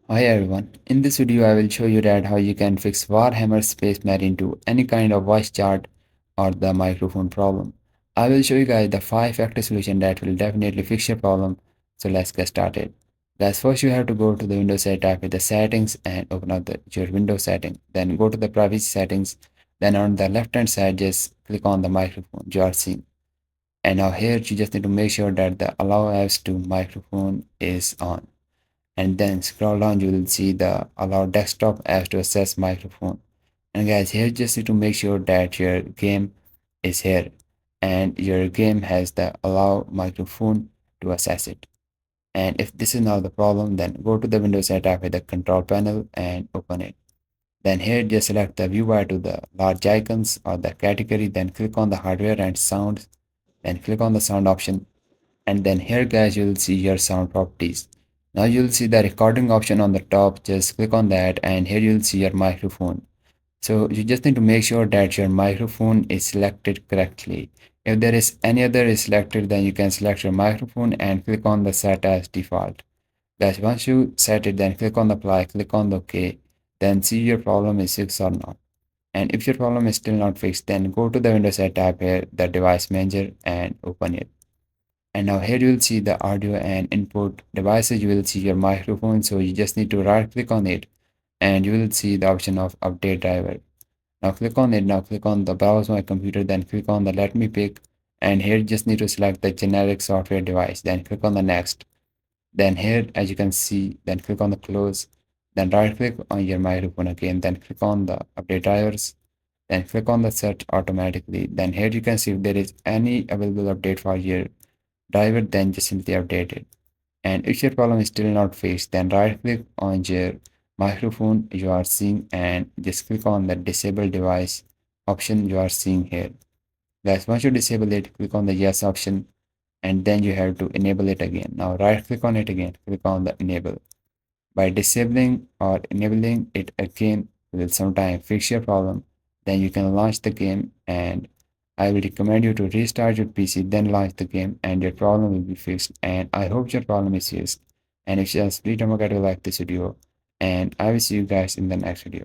Hi everyone, in this video I will show you that how you can fix Warhammer Space Marine to any kind of voice chat or the microphone problem. I will show you guys the 5 factor solution that will definitely fix your problem. So let's get started. Guys, first you have to go to the Windows side, type with the settings and open up your Windows setting. Then go to the privacy settings. Then on the left hand side just click on the microphone you are seeing. And now here you just need to make sure that the allow apps to microphone is on, and then scroll down you will see the allow desktop apps to access microphone. And guys, here just need to make sure that your game is here and your game has the allow microphone to access it. And if this is not the problem, then go to the Windows setup with the control panel and open it. Then here just select the view bar to the large icons or the category, then click on the hardware and sounds, then click on the sound option, and then here guys you will see your sound properties. Now you'll see the recording option on the top, just click on that and here you'll see your microphone. So you just need to make sure that your microphone is selected correctly. If there is any other is selected, then you can select your microphone and click on the set as default. Guys, once you set it, then click on the apply, click on the OK, then see your problem is fixed or not. And if your problem is still not fixed, then go to the Windows tab here, the device manager, and open it. And now here you will see the audio and input devices. You will see your microphone, so you just need to right click on it and you will see the option of update driver. Now click on it. Now click on the browse my computer, then click on the let me pick, and here you just need to select the generic software device, then click on the next. Then here as you can see, then click on the close, then right click on your microphone again, then click on the update drivers, then click on the set automatically. Then here you can see if there is any available update for your driver, then just simply update it. And if your problem is still not fixed, then right click on your microphone you are seeing and just click on the disable device option you are seeing here. Guys, once you disable it, click on the yes option and then you have to enable it again. Now right click on it again, click on the enable. By disabling or enabling it again will sometime fix your problem. Then you can launch the game, and I will recommend you to restart your PC, then launch the game, and your problem will be fixed. And I hope your problem is fixed. And if yes, please don't forget to like this video. And I will see you guys in the next video.